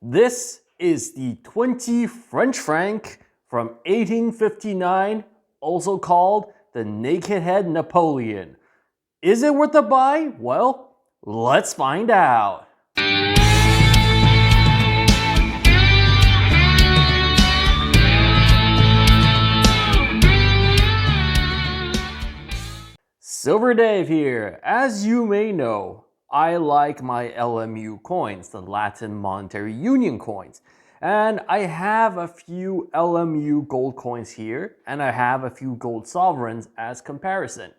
This is the 20 French franc from 1859, also called the Naked Head Napoleon. Is it worth a buy? Well, let's find out. Silver Dave here. As you may know, I like my LMU coins, the Latin Monetary Union coins. And I have a few LMU gold coins here, and I have a few gold sovereigns as comparison.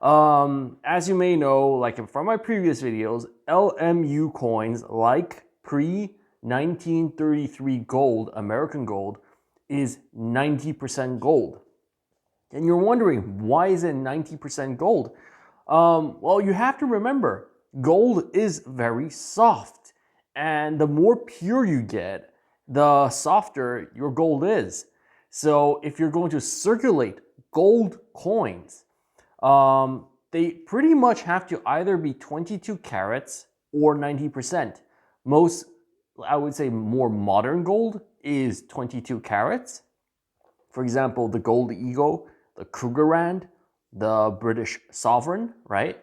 As you may know, like from my previous videos, LMU coins like pre-1933 gold, American gold, is 90% gold. And you're wondering, why is it 90% gold? Well, you have to remember, gold is very soft. And the more pure you get, the softer your gold is. So if you're going to circulate gold coins, they pretty much have to either be 22 carats or 90%. Most, I would say, more modern gold is 22 carats. For example, the gold eagle, the Krugerrand, the British sovereign, right?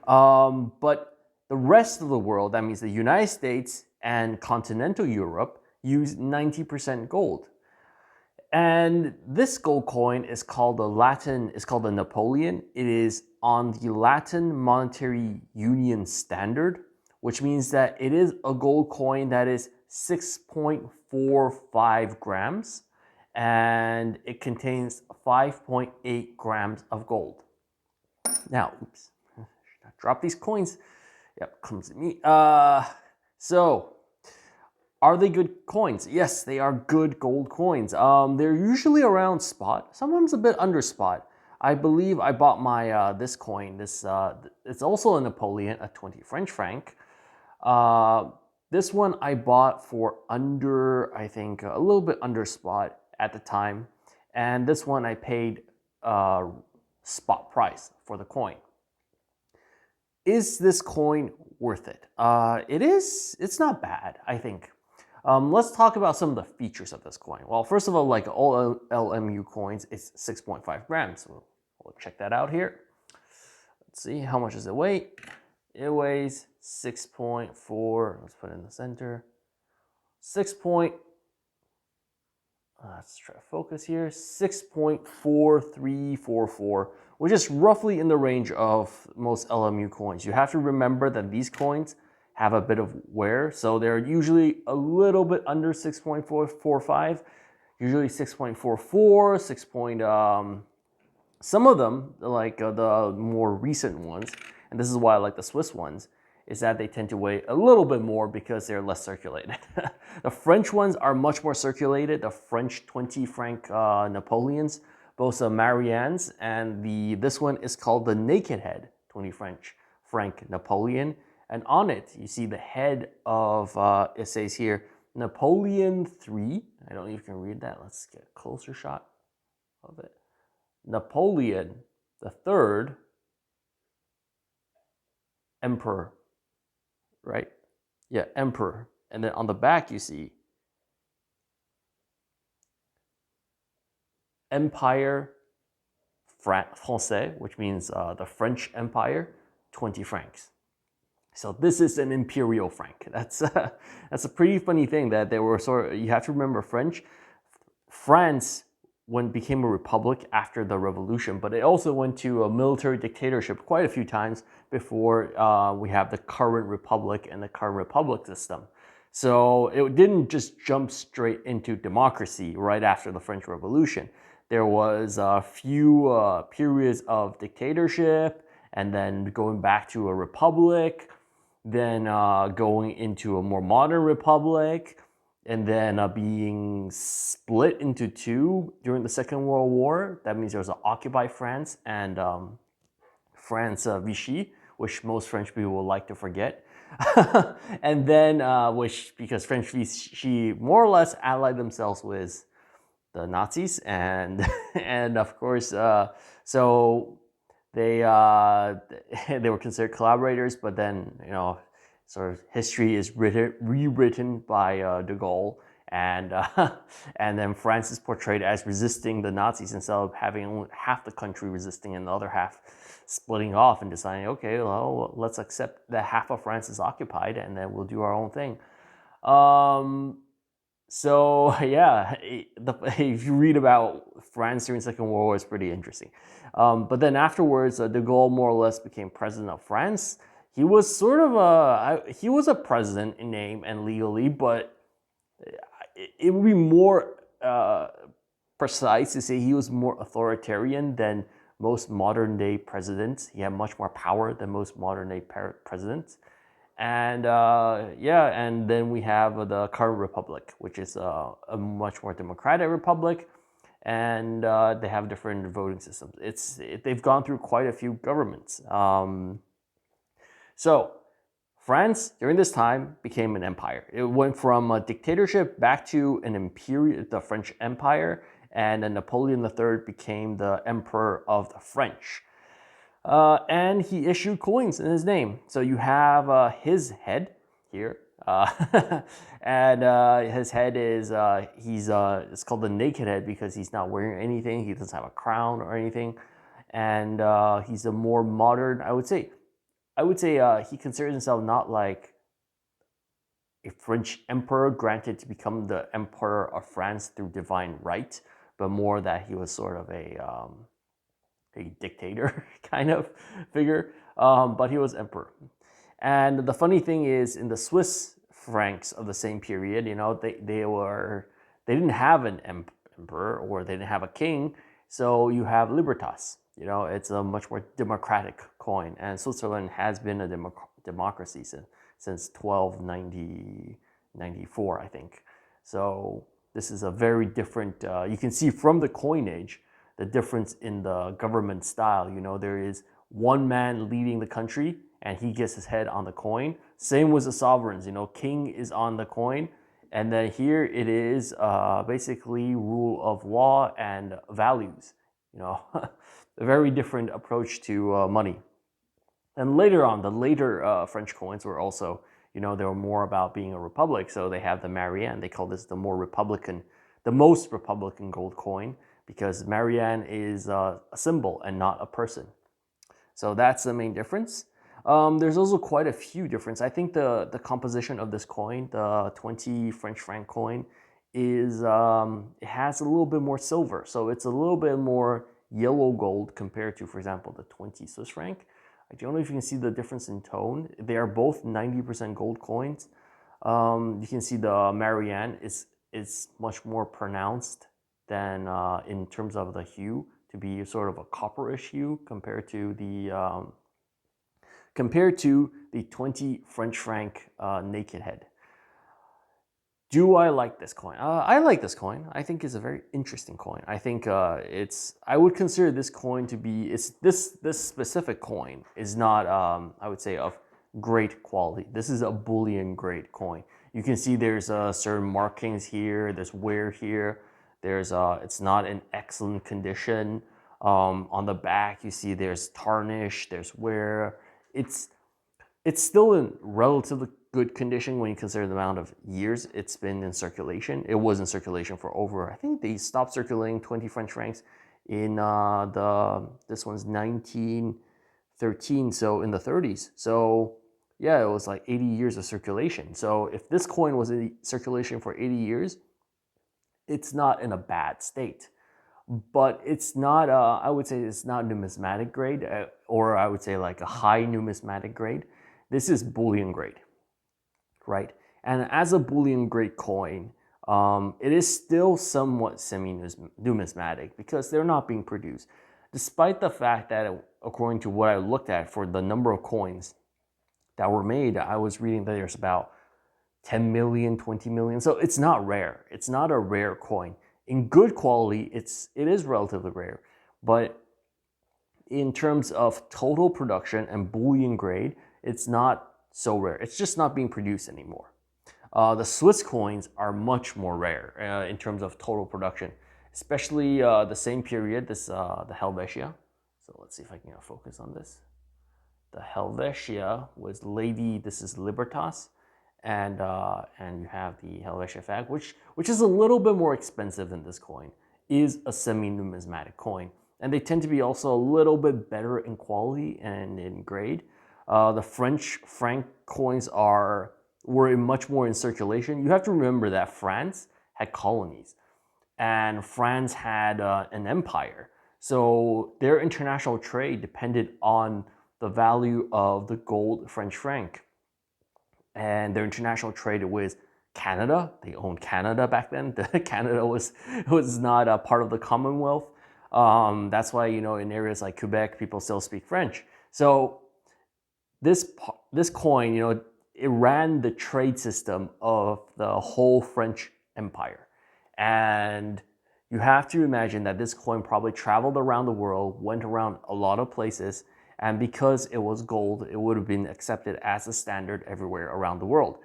But the rest of the world, that means the United States and continental Europe, use 90% gold. And this gold coin is called the Napoleon. It is on the Latin Monetary Union standard, which means that it is a gold coin that is 6.45 grams. And it contains 5.8 grams of gold. Now, oops, should I drop these coins? Yep, comes at me. So, are they good coins? Yes, they are good gold coins. They're usually around spot, sometimes a bit under spot. I believe I bought my this coin. It's also a Napoleon, a 20 French franc. This one I bought for under, I think, a little bit under spot at the time, and this one I paid spot price for the coin. Is this coin worth it? It is. It's not bad, I think. Let's talk about some of the features of this coin. Well, first of all, like all LMU coins, it's 6.5 grams. So we'll check that out here. Let's see, how much does it weigh? It weighs 6.4. Let's put it in the center. Let's try to focus here. 6.4344, which is roughly in the range of most LMU coins. You have to remember that these coins have a bit of wear, so they're usually a little bit under 6.445, usually 6.44, 6. Some of them, like the more recent ones, and this is why I like the Swiss ones, is that they tend to weigh a little bit more because they're less circulated. The French ones are much more circulated. The French 20 franc Napoleons, both Marianne's, and this one is called the Naked Head 20 franc Napoleon. And on it, you see the head of, it says here, Napoleon III. I don't know if you can read that. Let's get a closer shot of it. Napoleon III, Emperor. Right? Yeah, Emperor. And then on the back, you see Empire Français, which means the French Empire, 20 francs. So this is an imperial franc. That's a pretty funny thing that they were you have to remember France became a republic after the revolution, but it also went to a military dictatorship quite a few times before we have the current republic and the current republic system. So it didn't just jump straight into democracy right after the French Revolution. There was a few periods of dictatorship, and then going back to a republic, then going into a more modern republic, and then being split into two during the Second World War. That means there was Occupy France and France Vichy, which most French people would like to forget. And then, because French Vichy more or less allied themselves with the Nazis, and of course, so they were considered collaborators. But then, sort of history is rewritten by de Gaulle, and and then France is portrayed as resisting the Nazis instead of having only half the country resisting and the other half splitting off and deciding, okay, well, let's accept that half of France is occupied and then we'll do our own thing. So yeah, if you read about France during the Second World War, it's pretty interesting. But then afterwards, de Gaulle more or less became president of France. He was sort of he was a president in name and legally, but it would be more precise to say he was more authoritarian than most modern day presidents. He had much more power than most modern day presidents. And yeah, and then we have the current republic, which is a much more democratic republic, and they have different voting systems. They've gone through quite a few governments. So France during this time became an empire. It went from a dictatorship back to an imperial, the French Empire, and then Napoleon III became the emperor of the French. And he issued coins in his name. So you have his head here, and his head is it's called the naked head because he's not wearing anything. He doesn't have a crown or anything, and he's a more modern. I would say he considers himself not like a French emperor granted to become the emperor of France through divine right, but more that he was sort of a dictator kind of figure, but he was emperor. And the funny thing is, in the Swiss francs of the same period, you know, they didn't have an emperor or they didn't have a king, so you have libertas. You know, it's a much more democratic coin, and Switzerland has been a democracy since 1294, I think. So this is a very different. You can see from the coinage the difference in the government style. You know, there is one man leading the country and he gets his head on the coin. Same with the sovereigns, you know, king is on the coin. And then here it is basically rule of law and values, you know, a very different approach to money. And later on, the later French coins were also, you know, they were more about being a republic. So they have the Marianne. They call this the most republican gold coin, because Marianne is a symbol and not a person. So that's the main difference. There's also quite a few differences. I think the composition of this coin, the 20 French franc coin, is it has a little bit more silver. So it's a little bit more yellow gold compared to, for example, the 20 Swiss franc. I don't know if you can see the difference in tone. They are both 90% gold coins. You can see the Marianne is much more pronounced than in terms of the hue, to be sort of a copperish hue compared to the 20 French franc naked head. Do I like this coin? I like this coin. I think it's a very interesting coin. I think I would consider this coin to be, this specific coin is not, I would say, of great quality. This is a bullion grade coin. You can see there's certain markings here, there's wear here, it's not in excellent condition. On the back, you see there's tarnish, there's wear. It's still in relatively good condition when you consider the amount of years it's been in circulation. It was in circulation for over, I think they stopped circulating 20 French francs in this one's 1913, so in the 30s. So yeah, it was like 80 years of circulation. So if this coin was in circulation for 80 years, it's not in a bad state. But it's not, I would say it's not numismatic grade, or I would say like a high numismatic grade. This is bullion grade, right? And as a bullion grade coin, it is still somewhat semi-numismatic because they're not being produced. Despite the fact that, according to what I looked at for the number of coins that were made, I was reading that there's about 10 million, 20 million. So it's not rare. It's not a rare coin. In good quality, it is relatively rare. But in terms of total production and bullion grade, it's not so rare. It's just not being produced anymore. The Swiss coins are much more rare in terms of total production, especially the same period, the Helvetia. So let's see if I can focus on this. the Helvetia was Lady, this is Libertas, and you have the Helvetia flag, which is a little bit more expensive than this coin, is a semi-numismatic coin. And they tend to be also a little bit better in quality and in grade. The French franc coins were much more in circulation. You have to remember that France had colonies, and France had an empire. So their international trade depended on the value of the gold French franc. And their international trade with Canada, they owned Canada back then. Canada was not a part of the Commonwealth. That's why, in areas like Quebec, people still speak French. So this coin, it ran the trade system of the whole French Empire. And you have to imagine that this coin probably traveled around the world, went around a lot of places, and because it was gold, it would have been accepted as a standard everywhere around the world.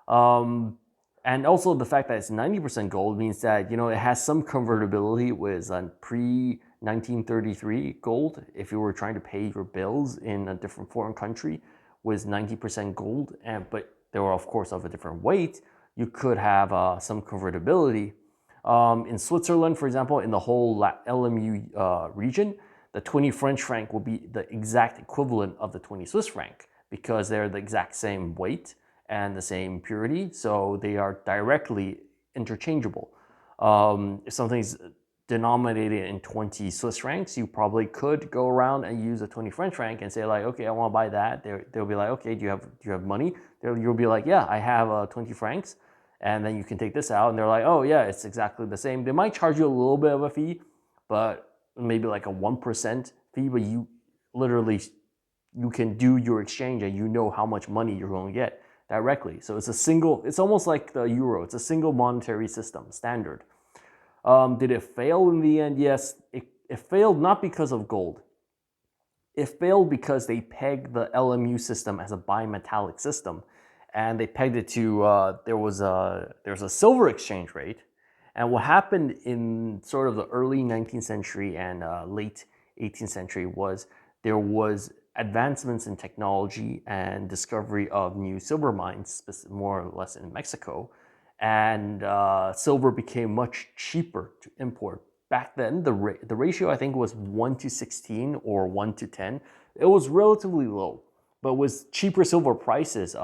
And also the fact that it's 90% gold means that, it has some convertibility with pre-1933 gold. If you were trying to pay your bills in a different foreign country with 90% gold, but they were, of course, of a different weight, you could have some convertibility. In Switzerland, for example, in the whole LMU region, the 20 French franc will be the exact equivalent of the 20 Swiss franc because they're the exact same weight and the same purity, so they are directly interchangeable. If something's denominated in 20 Swiss francs, you probably could go around and use a 20 French franc and say like, okay, I want to buy that. They'll be like, okay, do you have money? You'll be like, yeah, I have 20 francs. And then you can take this out, and they're like, oh yeah, it's exactly the same. They might charge you a little bit of a fee, but maybe like a 1% fee, but you can do your exchange and you know how much money you're going to get directly. So it's almost like the euro. It's a single monetary system, standard. Did it fail in the end? Yes, it failed not because of gold. It failed because they pegged the LMU system as a bimetallic system. And they pegged it to, there's a silver exchange rate. And what happened in sort of the early 19th century and late 18th century was there was advancements in technology and discovery of new silver mines, more or less in Mexico. And silver became much cheaper to import. Back then, the ratio, I think, was 1:16 or 1:10. It was relatively low. But with cheaper silver prices,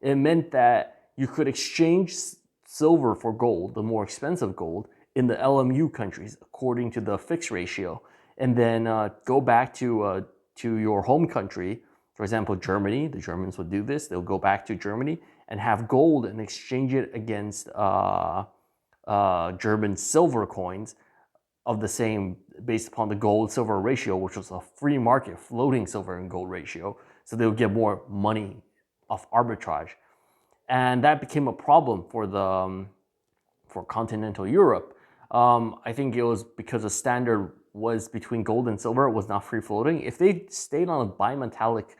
it meant that you could exchange silver for gold, the more expensive gold, in the LMU countries according to the fixed ratio, and then go back to your home country. For example, Germany. The Germans would do this. They'll go back to Germany and have gold and exchange it against German silver coins of the same, based upon the gold-silver ratio, which was a free market floating silver and gold ratio. So they would get more money off arbitrage. And that became a problem for continental Europe. I think it was because the standard was between gold and silver. It was not free floating. If they stayed on a bimetallic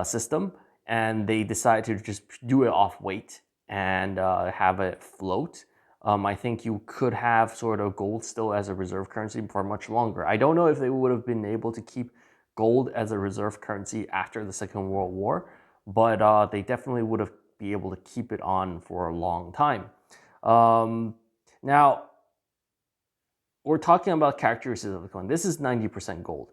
system and they decided to just do it off weight and have it float, I think you could have sort of gold still as a reserve currency for much longer. I don't know if they would have been able to keep gold as a reserve currency after the Second World War, but they definitely would have been able to keep it on for a long time. Now, we're talking about characteristics of the coin. This is 90% gold.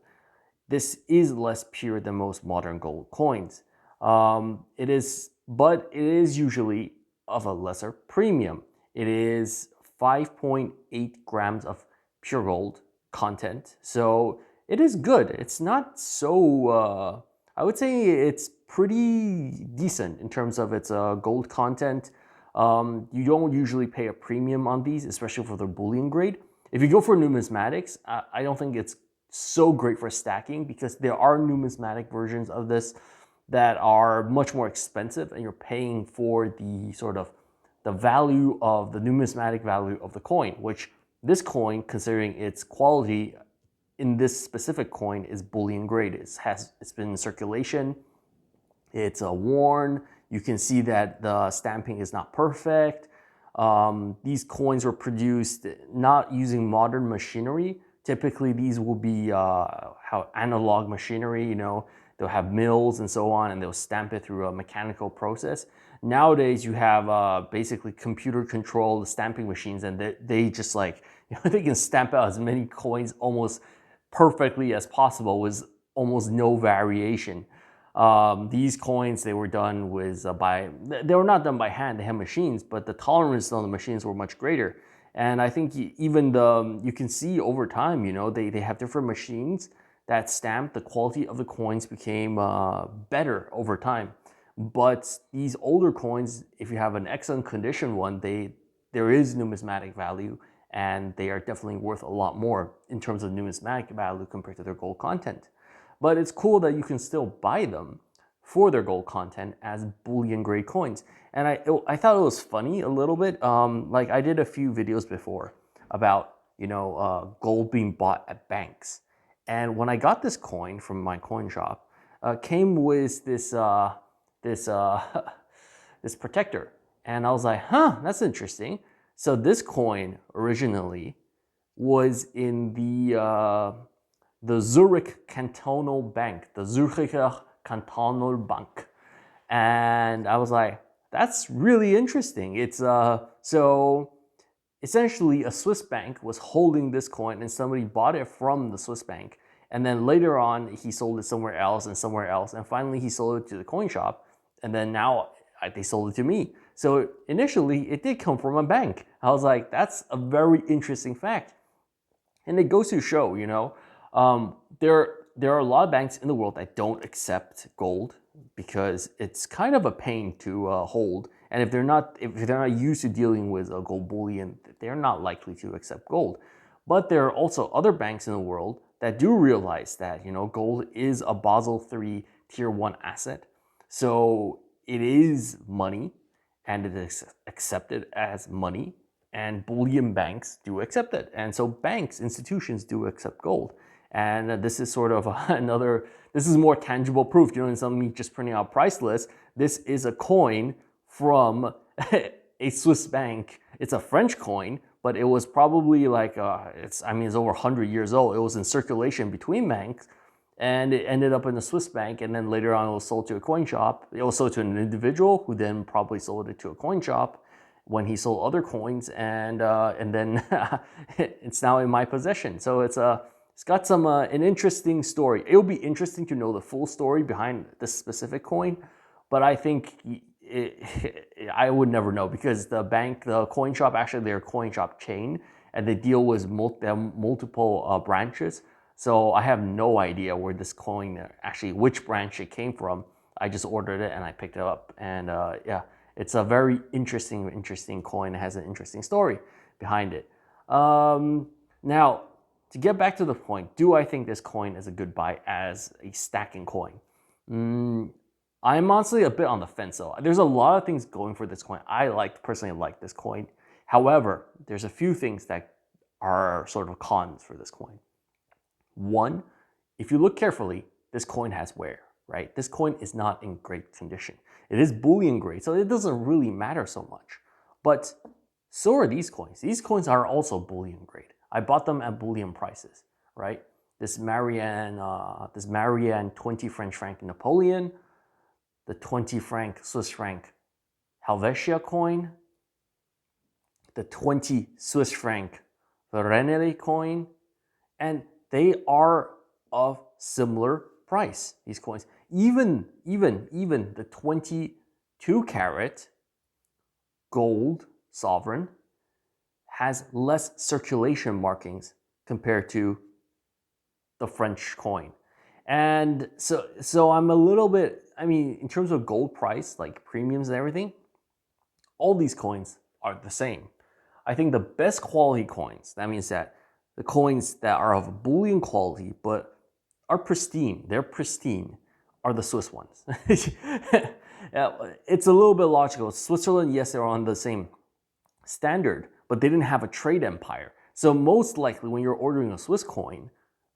This is less pure than most modern gold coins. But it is usually of a lesser premium. It is 5.8 grams of pure gold content. So it is good. It's not so, I would say it's pretty decent in terms of its gold content. You don't usually pay a premium on these, especially for the bullion grade. If you go for numismatics, I don't think it's so great for stacking because there are numismatic versions of this that are much more expensive and you're paying for the sort of the value of the numismatic value of the coin, which this coin, considering its quality in this specific coin, is bullion grade. It's been in circulation, it's worn. You can see that the stamping is not perfect. These coins were produced not using modern machinery. Typically, these will be how analog machinery. they'll have mills and so on, and they'll stamp it through a mechanical process. Nowadays, you have basically computer-controlled stamping machines, and they just like, they can stamp out as many coins almost perfectly as possible with almost no variation. These coins, they were done with they were not done by hand, they had machines, but the tolerance on the machines were much greater. And I think even you can see over time, they have different machines that stamp. The quality of the coins became better over time. But these older coins, if you have an excellent condition one, there is numismatic value, and they are definitely worth a lot more in terms of numismatic value compared to their gold content. But it's cool that you can still buy them for their gold content as bullion grade coins. And I thought it was funny a little bit. Like I did a few videos before about gold being bought at banks. And when I got this coin from my coin shop, came with this this protector, and I was like, huh, that's interesting. So this coin originally was in the Zurich Cantonal Bank, the Zürcher Kantonalbank. And I was like, that's really interesting. It's so essentially a Swiss bank was holding this coin, and somebody bought it from the Swiss bank. And then later on, he sold it somewhere else, and finally he sold it to the coin shop. And then now they sold it to me. So initially, it did come from a bank. I was like, that's a very interesting fact. And it goes to show, there are a lot of banks in the world that don't accept gold because it's kind of a pain to hold. And if they're not used to dealing with a gold bullion, they're not likely to accept gold. But there are also other banks in the world that do realize that gold is a Basel III Tier 1 asset. So it is money, and it is accepted as money, and bullion banks do accept it. And so banks, institutions do accept gold. And this is sort of this is more tangible proof. Instead of me just printing out a price list, this is a coin from a Swiss bank. It's a French coin, but it was probably like, it's over 100 years old. It was in circulation between banks, and it ended up in a Swiss bank, and then later on it was sold to a coin shop. It was sold to an individual who then probably sold it to a coin shop when he sold other coins, and then it's now in my possession. So it's got some an interesting story. It will be interesting to know the full story behind this specific coin, but I think I would never know, because the coin shop, actually they're a coin shop chain, and they deal with multiple branches. So I have no idea where this coin, actually which branch it came from. I just ordered it and I picked it up, and yeah, it's a very interesting coin. It has an interesting story behind it. Now, to get back to the point, do I think this coin is a good buy as a stacking coin? I'm honestly a bit on the fence though. There's a lot of things going for this coin. I personally like this coin. However, there's a few things that are sort of cons for this coin. One, if you look carefully, this coin has wear, right? This coin is not in great condition. It is bullion grade, so it doesn't really matter so much. But so are these coins. These coins are also bullion grade. I bought them at bullion prices, right? This Marianne 20 French franc Napoleon, the 20 franc Swiss franc Helvetia coin, the 20 Swiss franc Renere coin, and they are of similar price, these coins. Even the 22 karat gold sovereign has less circulation markings compared to the French coin. And so I'm a little bit, in terms of gold price, like premiums and everything, all these coins are the same. I think the best quality coins, that means that the coins that are of bullion quality but are pristine, are the Swiss ones. It's a little bit logical. Switzerland, yes, they're on the same standard, but they didn't have a trade empire. So most likely when you're ordering a Swiss coin,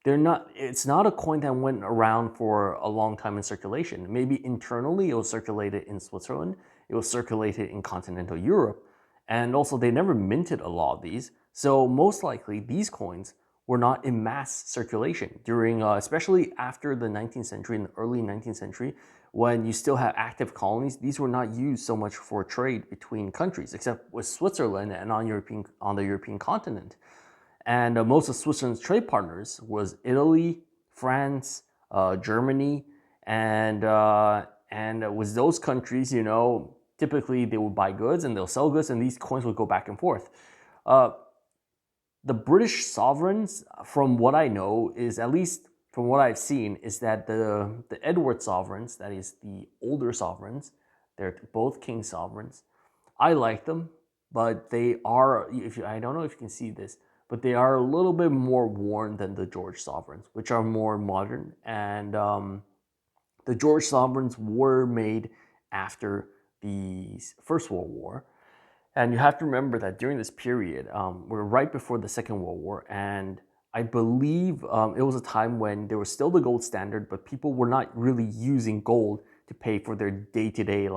it's not a coin that went around for a long time in circulation. Maybe internally it was circulated in Switzerland, it was circulated in continental Europe, and also they never minted a lot of these. So most likely these coins were not in mass circulation during, especially after the 19th century, in the early 19th century, when you still have active colonies. These were not used so much for trade between countries, except with Switzerland and on the European continent. And most of Switzerland's trade partners was Italy, France, Germany, and with those countries, typically they would buy goods and they'll sell goods, and these coins would go back and forth. The British sovereigns, from what I know, is at least from what I've seen, is that the Edward sovereigns, that is the older sovereigns, they're both king sovereigns. I like them, but they are, I don't know if you can see this, but they are a little bit more worn than the George sovereigns, which are more modern. And the George sovereigns were made after the First World War. And you have to remember that during this period, we're right before the Second World War, and I believe it was a time when there was still the gold standard, but people were not really using gold to pay for their day-to-day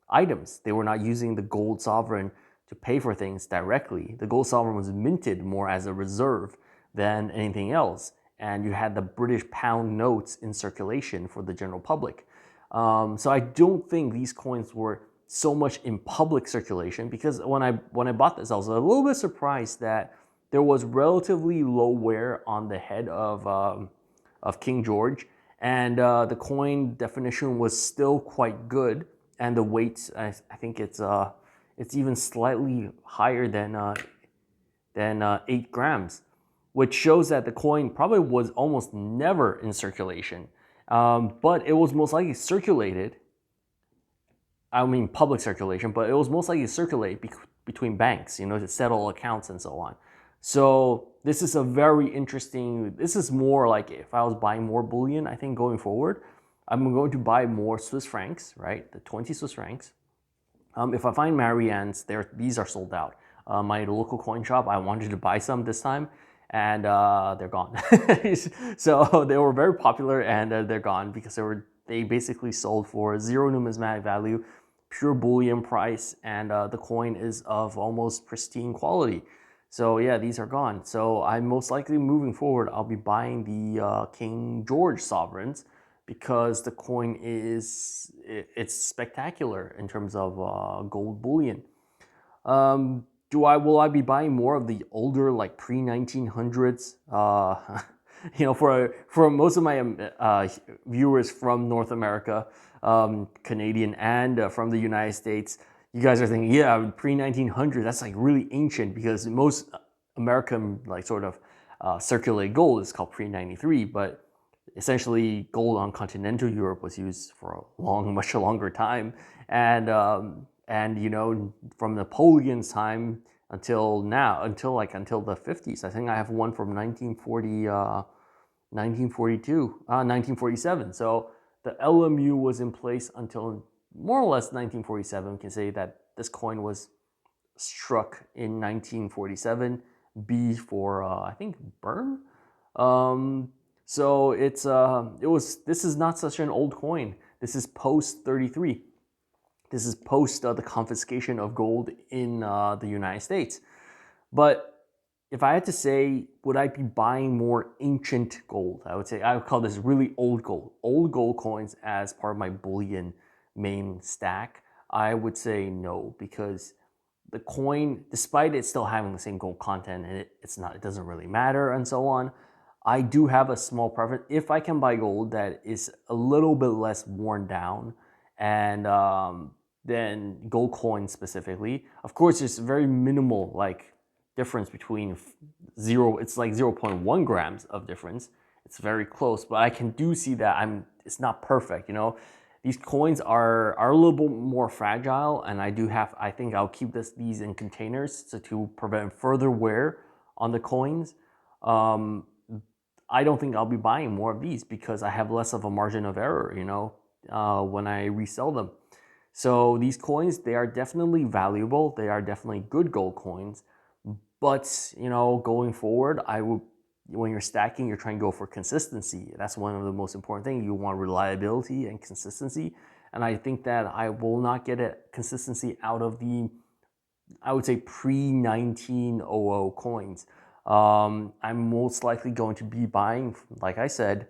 items. They were not using the gold sovereign to pay for things directly. The gold sovereign was minted more as a reserve than anything else, and you had the British pound notes in circulation for the general public. So I don't think these coins were so much in public circulation, because when I bought this, I was a little bit surprised that there was relatively low wear on the head of King George, and the coin definition was still quite good, and the weight, I think it's even slightly higher than 8 grams, which shows that the coin probably was almost never in circulation, but it was most likely circulated. I mean public circulation, but it was most likely circulate between banks, to settle accounts and so on. So this is a very interesting, this is more like if I was buying more bullion, I think going forward, I'm going to buy more Swiss francs, right? The 20 Swiss francs. If I find Marianne's, these are sold out. My local coin shop, I wanted to buy some this time, and they're gone. So they were very popular, and they're gone because they basically sold for zero numismatic value, pure bullion price, and the coin is of almost pristine quality. So yeah, these are gone. So I'm most likely moving forward, I'll be buying the King George sovereigns, because the coin it's spectacular in terms of gold bullion. Will I be buying more of the older, like pre-1900s? For most of my viewers from North America, Canadian, and from the United States, you guys are thinking, yeah, pre-1900, that's like really ancient, because most American circulated gold is called pre-93, but essentially gold on continental Europe was used for a much longer time, and from Napoleon's time until now, until the 50s. I think I have one from 1947. So the LMU was in place until more or less 1947. We can say that this coin was struck in 1947. B for I think Bern. So this is not such an old coin. This is post 33. This is post the confiscation of gold in the United States. But if I had to say, would I be buying more ancient gold? I would call this really old gold coins as part of my bullion main stack. I would say no, because the coin, despite it still having the same gold content, and it doesn't really matter and so on, I do have a small preference. If I can buy gold that is a little bit less worn down, and than gold coins specifically, of course, there's very minimal difference between zero. It's like 0.1 grams of difference. It's very close, but I can see that it's not perfect. These coins are a little bit more fragile, and I think I'll keep these in containers to prevent further wear on the coins. I don't think I'll be buying more of these, because I have less of a margin of error, when I resell them. So these coins, they are definitely valuable. They are definitely good gold coins. But, going forward, when you're stacking, you're trying to go for consistency. That's one of the most important things. You want reliability and consistency. And I think that I will not get a consistency out of the, I would say, pre-1900 coins. I'm most likely going to be buying, like I said,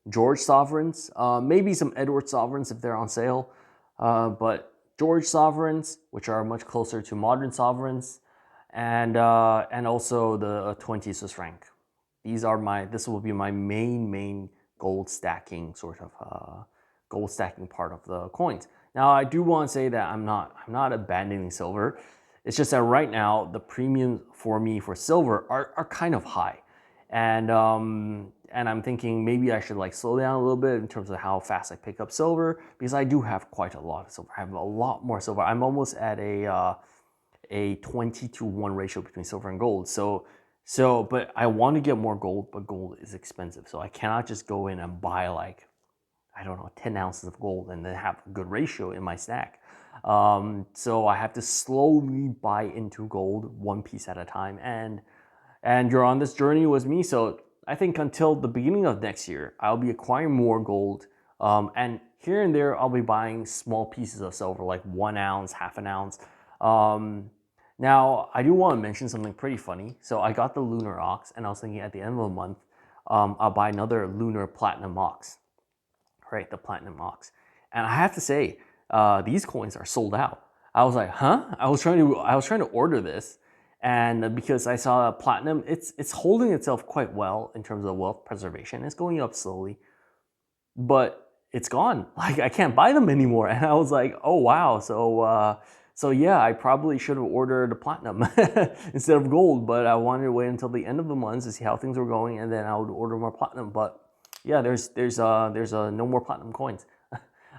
George sovereigns, maybe some Edward sovereigns if they're on sale, but George sovereigns, which are much closer to modern sovereigns, and also the 20 Swiss franc. This will be my main gold stacking gold stacking part of the coins. Now I do want to say that I'm not abandoning silver. It's just that right now the premiums for me for silver are kind of high, and I'm thinking maybe I should like slow down a little bit in terms of how fast I pick up silver, because I do have quite a lot of silver. I have a lot more silver. I'm almost at a 20-to-1 ratio between silver and gold. But I want to get more gold, but gold is expensive. So I cannot just go in and buy like, I don't know, 10 ounces of gold and then have a good ratio in my stack. So I have to slowly buy into gold one piece at a time. And you're on this journey with me. So I think until the beginning of next year, I'll be acquiring more gold. And here and there, I'll be buying small pieces of silver, like 1 ounce, half an ounce. Now, I do want to mention something pretty funny. So I got the lunar ox, and I was thinking at the end of the month, I'll buy another lunar platinum ox, right? The platinum ox. And I have to say, these coins are sold out. I was like, huh? I was trying to order this, and because I saw platinum, it's holding itself quite well in terms of wealth preservation. It's going up slowly, but it's gone. Like I can't buy them anymore. And I was like, oh wow. So yeah, I probably should have ordered a platinum instead of gold, but I wanted to wait until the end of the month to see how things were going, and then I would order more platinum. But yeah, there's no more platinum coins.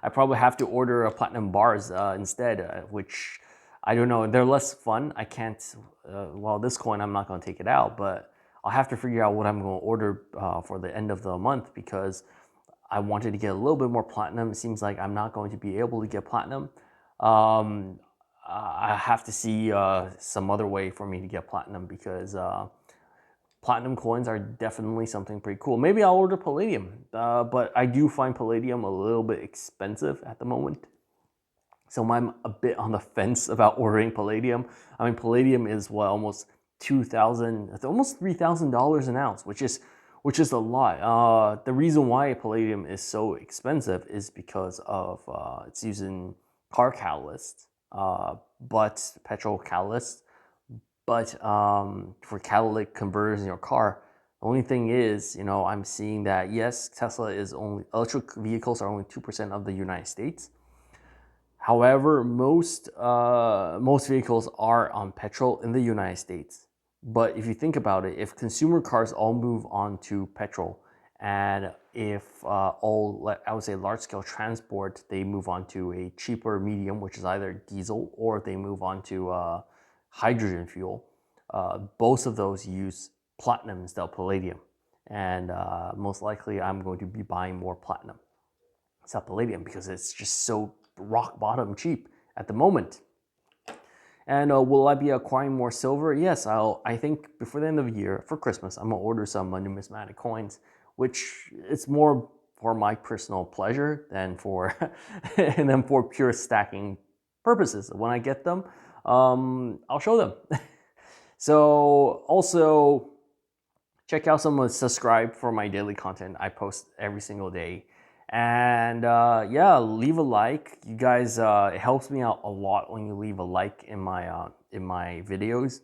I probably have to order a platinum bars instead, which I don't know. They're less fun. I can't. Well, this coin I'm not going to take it out, but I'll have to figure out what I'm going to order for the end of the month, because I wanted to get a little bit more platinum. It seems like I'm not going to be able to get platinum. I have to see some other way for me to get platinum, because platinum coins are definitely something pretty cool. Maybe I'll order palladium, but I do find palladium a little bit expensive at the moment. So I'm a bit on the fence about ordering palladium. I mean, palladium is what, almost $2,000, it's almost $3,000 an ounce, which is a lot. The reason why palladium is so expensive is because of it's using car catalysts, but petrol catalysts. But for catalytic converters in your car, the only thing is, I'm seeing that yes, electric vehicles are only 2% of the United States. However, most vehicles are on petrol in the United States. But if you think about it, if consumer cars all move on to petrol, and if I would say large scale transport, they move on to a cheaper medium, which is either diesel, or they move on to hydrogen fuel, both of those use platinum instead of palladium. And most likely I'm going to be buying more platinum instead of palladium, because it's just so rock bottom cheap at the moment. And will I be acquiring more silver? Yes, I think before the end of the year, for Christmas, I'm gonna order some numismatic coins, which it's more for my personal pleasure than for pure stacking purposes. When I get them, I'll show them. So also check out subscribe for my daily content. I post every single day. And yeah, leave a like. You guys, it helps me out a lot when you leave a like in my videos.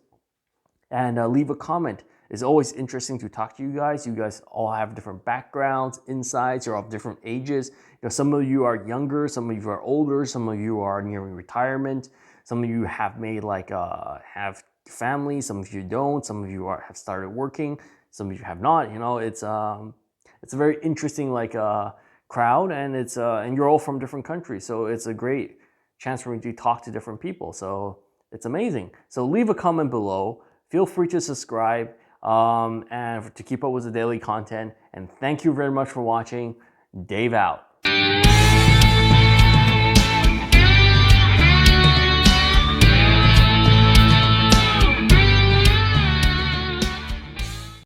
And leave a comment. It's always interesting to talk to you guys. You guys all have different backgrounds, insights, you're of different ages. Some of you are younger, some of you are older, some of you are nearing retirement, some of you have made have family, some of you don't, some of you have started working, some of you have not. It's a very interesting crowd, and and you're all from different countries, so it's a great chance for me to talk to different people. So it's amazing. So leave a comment below. Feel free to subscribe and to keep up with the daily content. And thank you very much for watching. Dave out.